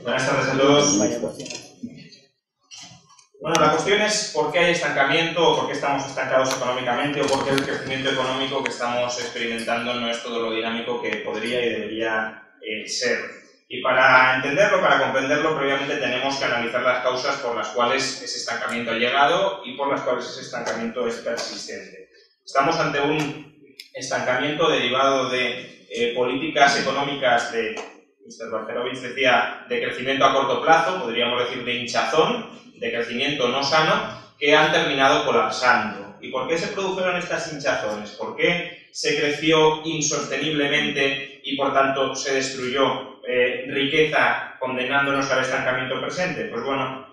Buenas tardes a todos. Bueno, la cuestión es por qué hay estancamiento, o por qué estamos estancados económicamente, o por qué el crecimiento económico que estamos experimentando no es todo lo dinámico que podría y debería ser. Y para entenderlo, para comprenderlo, previamente tenemos que analizar las causas por las cuales ese estancamiento ha llegado y por las cuales ese estancamiento es persistente. Estamos ante un estancamiento derivado de políticas económicas de, Mr. Barcelovich decía, de crecimiento a corto plazo, podríamos decir de hinchazón, de crecimiento no sano, que han terminado colapsando. ¿Y por qué se produjeron estas hinchazones? ¿Por qué se creció insosteniblemente y por tanto se destruyó riqueza condenándonos al estancamiento presente? Pues bueno,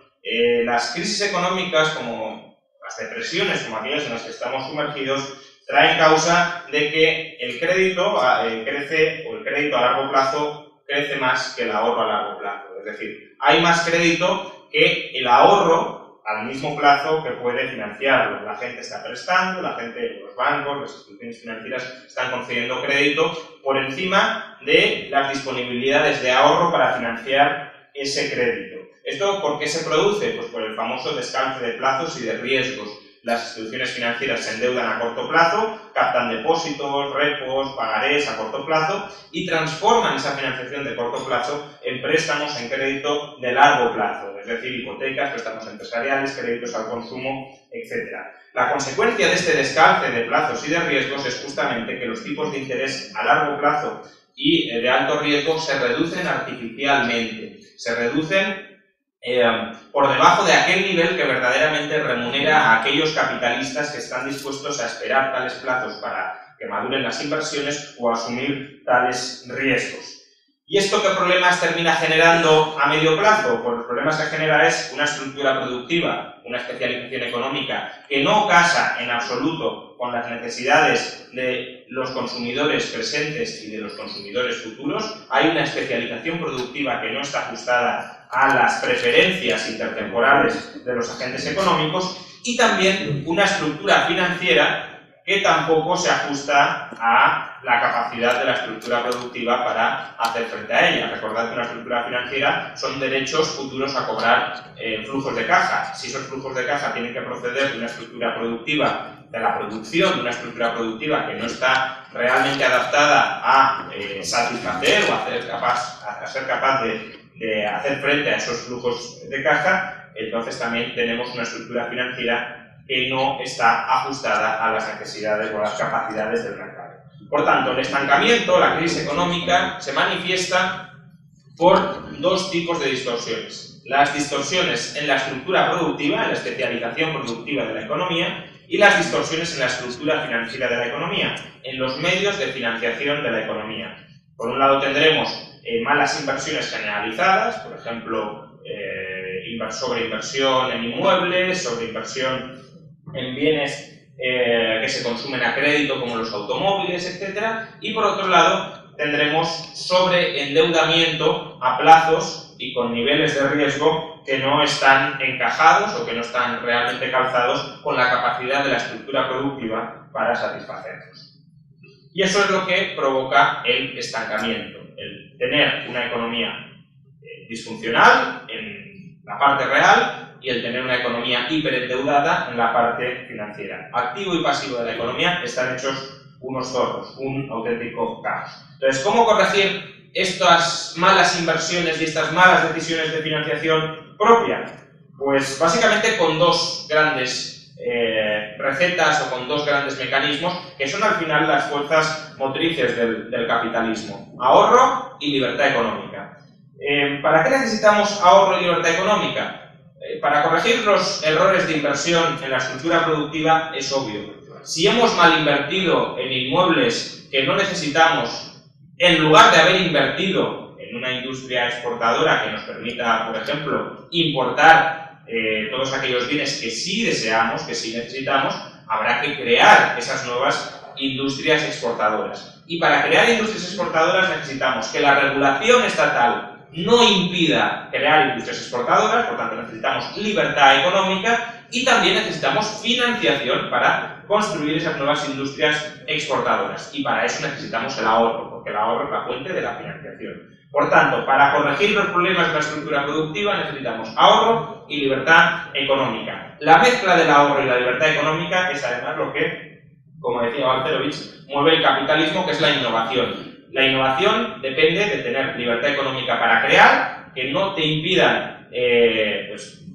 las crisis económicas como las depresiones, como aquellas en las que estamos sumergidos, traen causa de que el crédito crece, o el crédito a largo plazo crece más que el ahorro a largo plazo. Es decir, hay más crédito que el ahorro al mismo plazo que puede financiarlo. La gente está prestando, la gente, los bancos, las instituciones financieras están concediendo crédito por encima de las disponibilidades de ahorro para financiar ese crédito. ¿Esto por qué se produce? Pues por el famoso descalce de plazos y de riesgos. Las instituciones financieras se endeudan a corto plazo, captan depósitos, repos, pagarés a corto plazo y transforman esa financiación de corto plazo en préstamos en crédito de largo plazo, es decir, hipotecas, préstamos empresariales, créditos al consumo, etc. La consecuencia de este descalce de plazos y de riesgos es justamente que los tipos de interés a largo plazo y de alto riesgo se reducen artificialmente, se reducen por debajo de aquel nivel que verdaderamente remunera a aquellos capitalistas que están dispuestos a esperar tales plazos para que maduren las inversiones o asumir tales riesgos. ¿Y esto qué problemas termina generando a medio plazo? Pues los problemas que genera es una estructura productiva, una especialización económica que no casa en absoluto con las necesidades de los consumidores presentes y de los consumidores futuros. Hay una especialización productiva que no está ajustada a las preferencias intertemporales de los agentes económicos y también una estructura financiera que tampoco se ajusta a la capacidad de la estructura productiva para hacer frente a ella. Recordad que una estructura financiera son derechos futuros a cobrar flujos de caja. Si esos flujos de caja tienen que proceder de una estructura productiva, de la producción de una estructura productiva que no está realmente adaptada a satisfacer o a ser capaz de hacer frente a esos flujos de caja, entonces también tenemos una estructura financiera que no está ajustada a las necesidades o a las capacidades del mercado. Por tanto, el estancamiento, la crisis económica, se manifiesta por dos tipos de distorsiones. Las distorsiones en la estructura productiva, en la especialización productiva de la economía, y las distorsiones en la estructura financiera de la economía, en los medios de financiación de la economía. Por un lado tendremos malas inversiones generalizadas, por ejemplo, sobreinversión en inmuebles, sobreinversión en bienes que se consumen a crédito como los automóviles, etc. Y por otro lado tendremos sobreendeudamiento a plazos y con niveles de riesgo que no están encajados o que no están realmente calzados con la capacidad de la estructura productiva para satisfacerlos. Y eso es lo que provoca el estancamiento, el tener una economía disfuncional en la parte real y el tener una economía hiperendeudada en la parte financiera. Activo y pasivo de la economía están hechos unos zorros, un auténtico caos. Entonces, ¿cómo corregir estas malas inversiones y estas malas decisiones de financiación propia? Pues básicamente con dos grandes recetas o con dos grandes mecanismos que son al final las fuerzas motrices del capitalismo: ahorro y libertad económica. ¿Para qué necesitamos ahorro y libertad económica? Para corregir los errores de inversión en la estructura productiva es obvio. Si hemos mal invertido en inmuebles que no necesitamos, en lugar de haber invertido en una industria exportadora que nos permita, por ejemplo, importar todos aquellos bienes que sí deseamos, que sí necesitamos, habrá que crear esas nuevas industrias exportadoras. Y para crear industrias exportadoras necesitamos que la regulación estatal no impida crear industrias exportadoras, por tanto necesitamos libertad económica y también necesitamos financiación para construir esas nuevas industrias exportadoras. Y para eso necesitamos el ahorro, porque el ahorro es la fuente de la financiación. Por tanto, para corregir los problemas de la estructura productiva necesitamos ahorro y libertad económica. La mezcla del ahorro y la libertad económica es además lo que, como decía Balcerovich, mueve el capitalismo, que es la innovación. La innovación depende de tener libertad económica para crear, que no te impidan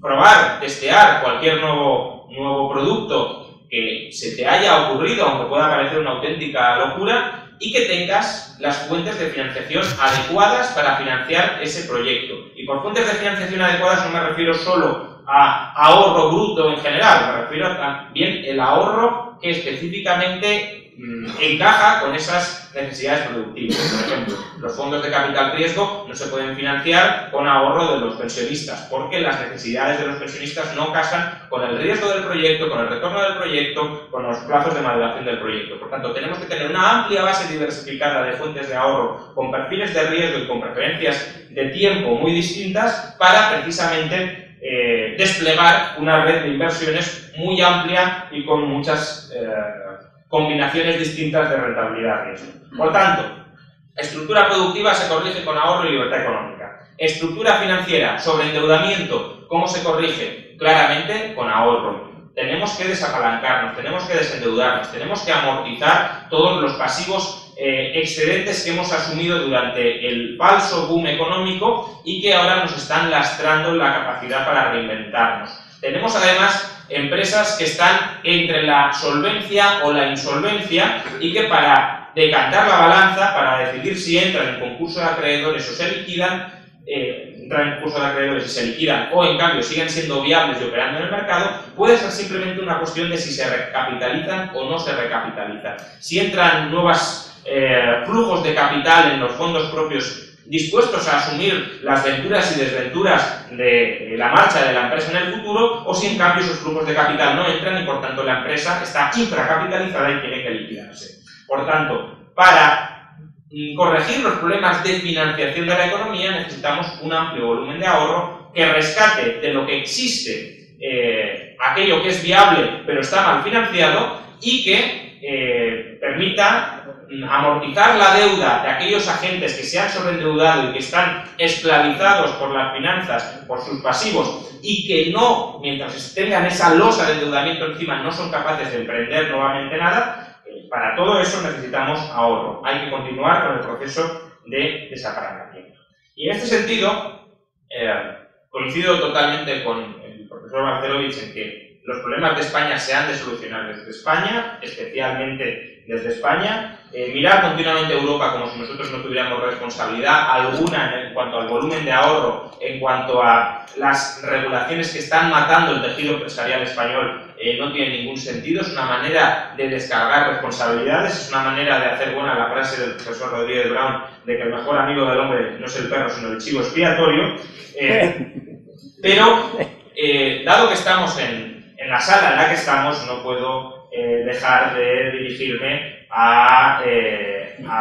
probar, testear cualquier nuevo producto que se te haya ocurrido, aunque pueda parecer una auténtica locura, y que tengas las fuentes de financiación adecuadas para financiar ese proyecto. Y por fuentes de financiación adecuadas no me refiero solo a ahorro bruto en general, me refiero también al ahorro que específicamente encaja con esas necesidades productivas. Por ejemplo, los fondos de capital riesgo no se pueden financiar con ahorro de los pensionistas, porque las necesidades de los pensionistas no casan con el riesgo del proyecto, con el retorno del proyecto, con los plazos de maduración del proyecto. Por tanto, tenemos que tener una amplia base diversificada de fuentes de ahorro con perfiles de riesgo y con preferencias de tiempo muy distintas para precisamente desplegar una red de inversiones muy amplia y con muchas combinaciones distintas de rentabilidad-riesgo. Por tanto, estructura productiva se corrige con ahorro y libertad económica. Estructura financiera, sobreendeudamiento, ¿cómo se corrige? Claramente con ahorro. Tenemos que desapalancarnos, tenemos que desendeudarnos, tenemos que amortizar todos los pasivos excedentes que hemos asumido durante el falso boom económico y que ahora nos están lastrando la capacidad para reinventarnos. Tenemos además empresas que están entre la solvencia o la insolvencia y que para decantar la balanza, para decidir si entran en concurso de acreedores o se liquidan, entran en concurso de acreedores y se liquidan o en cambio siguen siendo viables y operando en el mercado, puede ser simplemente una cuestión de si se recapitalizan o no se recapitalizan. Si entran nuevos flujos de capital en los fondos propios dispuestos a asumir las venturas y desventuras de la marcha de la empresa en el futuro, o si en cambio esos flujos de capital no entran y por tanto la empresa está infracapitalizada y tiene que liquidarse. Por tanto, para corregir los problemas de financiación de la economía necesitamos un amplio volumen de ahorro que rescate de lo que existe aquello que es viable pero está mal financiado y que permita amortizar la deuda de aquellos agentes que se han sobreendeudado y que están esclavizados por las finanzas, por sus pasivos y que no, mientras tengan esa losa de endeudamiento encima, no son capaces de emprender nuevamente nada. Para todo eso necesitamos ahorro. Hay que continuar con el proceso de desapalancamiento. Y en este sentido, coincido totalmente con el profesor Balcerovich en que los problemas de España se han de solucionar desde España, especialmente desde España. Mirar continuamente a Europa como si nosotros no tuviéramos responsabilidad alguna en cuanto al volumen de ahorro, en cuanto a las regulaciones que están matando el tejido empresarial español, no tiene ningún sentido. Es una manera de descargar responsabilidades, es una manera de hacer buena la frase del profesor Rodríguez Brown de que el mejor amigo del hombre no es el perro sino el chivo expiatorio. Pero dado que estamos en la sala en la que estamos, no puedo dejar de dirigirme a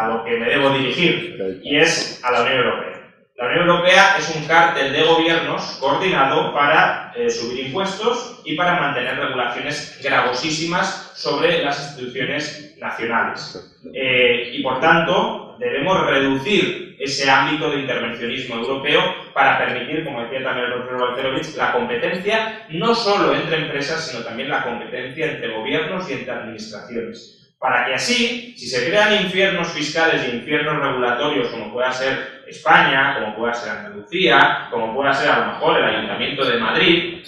lo que me debo dirigir, y es a la Unión Europea. La Unión Europea es un cártel de gobiernos coordinado para subir impuestos y para mantener regulaciones gravosísimas sobre las instituciones nacionales. Y por tanto, debemos reducir ese ámbito de intervencionismo europeo para permitir, como decía también el profesor Balcerovich, la competencia no solo entre empresas, sino también la competencia entre gobiernos y entre administraciones. Para que así, si se crean infiernos fiscales y infiernos regulatorios, como pueda ser España, como pueda ser Andalucía, como pueda ser a lo mejor el Ayuntamiento de Madrid,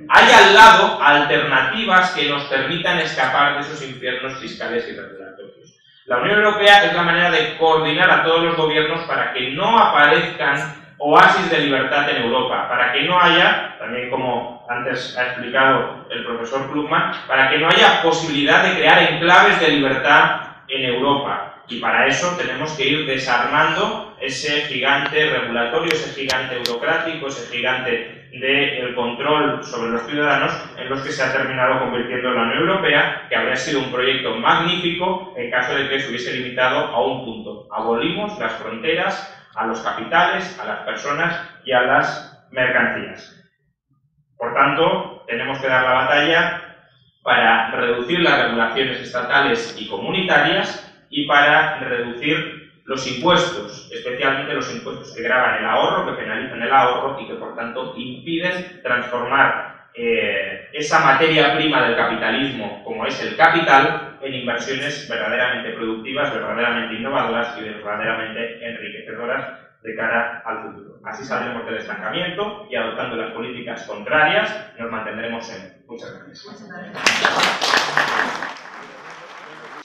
hay al lado alternativas que nos permitan escapar de esos infiernos fiscales y regulatorios. La Unión Europea es la manera de coordinar a todos los gobiernos para que no aparezcan oasis de libertad en Europa, para que no haya, también como antes ha explicado el profesor Krugman, para que no haya posibilidad de crear enclaves de libertad en Europa. Y para eso tenemos que ir desarmando ese gigante regulatorio, ese gigante burocrático, ese gigante del control sobre los ciudadanos en los que se ha terminado convirtiendo la Unión Europea, que habría sido un proyecto magnífico en caso de que se hubiese limitado a un punto. Abolimos las fronteras a los capitales, a las personas y a las mercancías. Por tanto, tenemos que dar la batalla para reducir las regulaciones estatales y comunitarias y para reducir los impuestos, especialmente los impuestos que gravan el ahorro, que penalizan el ahorro y que por tanto impiden transformar esa materia prima del capitalismo, como es el capital, en inversiones verdaderamente productivas, verdaderamente innovadoras y verdaderamente enriquecedoras de cara al futuro. Así saldremos del estancamiento y adoptando las políticas contrarias nos mantendremos en. Muchas gracias.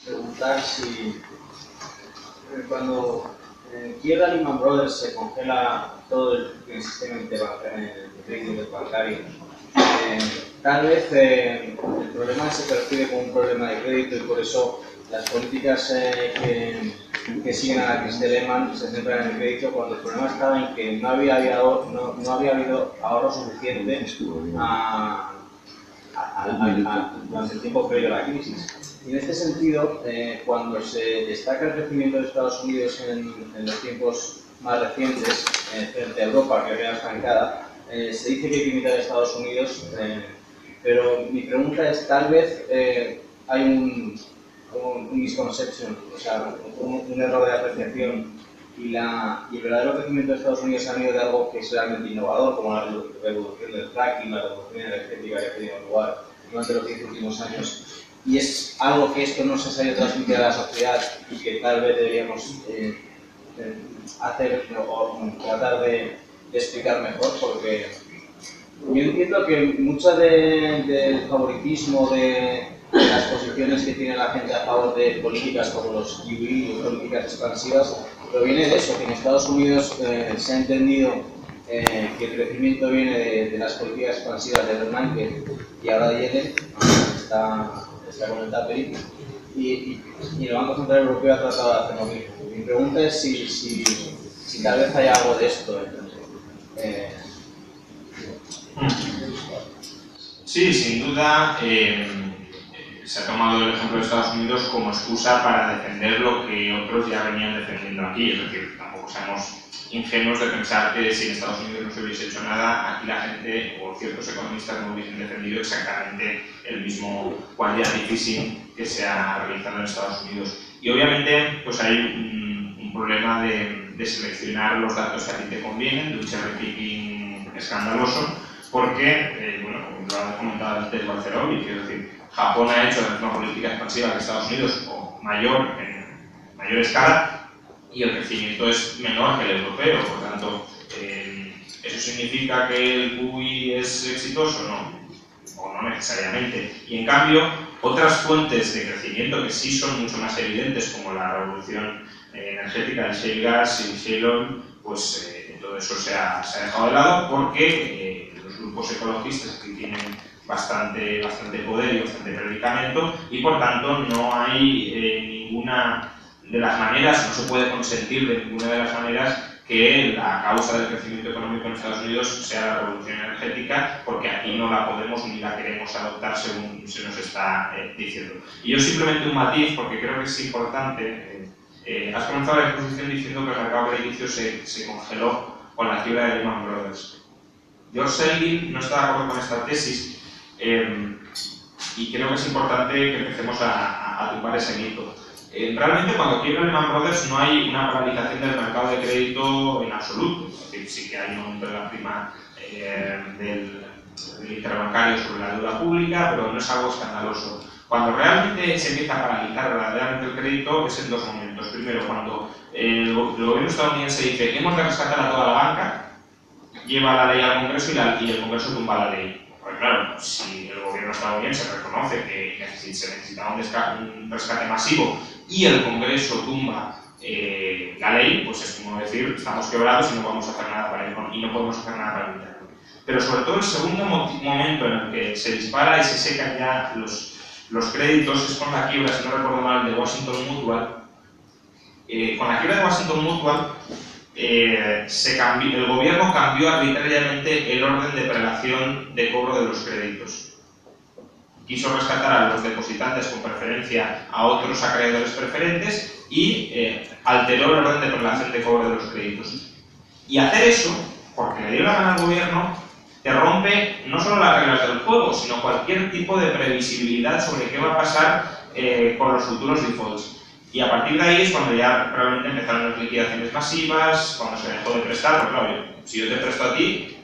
Preguntar si cuando quiebra Lehman Brothers se congela todo el sistema de bancario, tal vez el problema se percibe como un problema de crédito y por eso las políticas que siguen a la crisis de Lehman se centran en el crédito, cuando el problema estaba en que no había habido ahorro suficiente durante el tiempo previo a la crisis. Y en este sentido, cuando se destaca el crecimiento de Estados Unidos en los tiempos más recientes, frente a Europa, que queda estancada, se dice que hay que imitar a Estados Unidos, pero mi pregunta es, tal vez hay un misconception, o sea, un error de apreciación, y el verdadero crecimiento de Estados Unidos ha venido de algo que es realmente innovador, como la revolución del fracking, la revolución energética que ha tenido lugar durante los 10 últimos años, y es algo que esto no se ha sabido transmitir a la sociedad y que tal vez deberíamos hacer o tratar de explicar mejor, porque yo entiendo que mucho del favoritismo de las posiciones que tiene la gente a favor de políticas como los QE o políticas expansivas proviene de eso, que en Estados Unidos se ha entendido que el crecimiento viene de las políticas expansivas de Bernanke y ahora de Yellen, está con el tapering, y el Banco Central Europeo ha tratado de hacer lo mismo. Mi pregunta es si tal vez hay algo de esto. Sí, sin duda se ha tomado el ejemplo de Estados Unidos como excusa para defender lo que otros ya venían defendiendo aquí. Es decir, tampoco seamos ingenuos de pensar que si en Estados Unidos no se hubiese hecho nada, aquí la gente o ciertos economistas no hubiesen defendido exactamente el mismo quantitative easing que se ha realizado en Estados Unidos. Y obviamente pues hay un problema de seleccionar los datos que a ti te convienen, de un cherry picking escandaloso, porque, bueno, como lo ha comentado antes Balcerón, quiero decir, Japón ha hecho la misma política expansiva que Estados Unidos, o mayor, en mayor escala, y el crecimiento es menor que el europeo. Por tanto, ¿eso significa que el QE es exitoso? No, o no necesariamente. Y en cambio, otras fuentes de crecimiento que sí son mucho más evidentes, como la revolución energética, el shale gas y el shale oil, pues todo eso se ha dejado de lado porque los grupos ecologistas aquí tienen bastante poder y bastante predicamento, y por tanto no hay ninguna de las maneras, no se puede consentir de ninguna de las maneras que la causa del crecimiento económico en Estados Unidos sea la revolución energética, porque aquí no la podemos ni la queremos adoptar según se nos está diciendo. Y yo simplemente un matiz, porque creo que es importante. Has comenzado la exposición diciendo que el mercado crediticio se congeló con la quiebra de Lehman Brothers. George Selgin no está de acuerdo con esta tesis, y creo que es importante que empecemos a tumbar ese mito. Realmente cuando quiebra Lehman Brothers no hay una paralización del mercado de crédito en absoluto. Es decir, sí que hay un aumento de la prima del interbancario sobre la deuda pública, pero no es algo escandaloso. Cuando realmente se empieza a paralizar verdaderamente el crédito es en dos momentos. Primero, cuando el gobierno estadounidense dice que hemos de rescatar a toda la banca, lleva la ley al Congreso y el Congreso tumba la ley. Porque claro, si el gobierno estadounidense reconoce que se necesitaba un rescate masivo y el Congreso tumba la ley, pues es como decir, estamos quebrados y no podemos hacer nada para evitarlo. Pero sobre todo el segundo momento en el que se dispara y se secan ya los créditos es con la quiebra, si no recuerdo mal, de Washington Mutual. Con la quiebra de Washington Mutual, el gobierno cambió arbitrariamente el orden de prelación de cobro de los créditos. quiso rescatar a los depositantes con preferencia a otros acreedores preferentes y alteró el orden de prelación de cobro de los créditos. Y hacer eso, porque le dio la gana al gobierno, te rompe no solo las reglas del juego, sino cualquier tipo de previsibilidad sobre qué va a pasar con los futuros defaults. Y a partir de ahí es cuando ya probablemente empezaron las liquidaciones masivas, cuando se dejó de prestar, porque claro, si yo te presto a ti,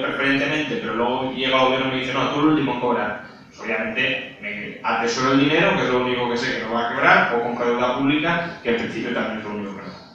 preferentemente, pero luego llega el gobierno y me dice, no, tú el último en cobrar. Pues obviamente me atesoro el dinero, que es lo único que sé que no va a quebrar, o compro deuda pública, que en principio también es lo único que no.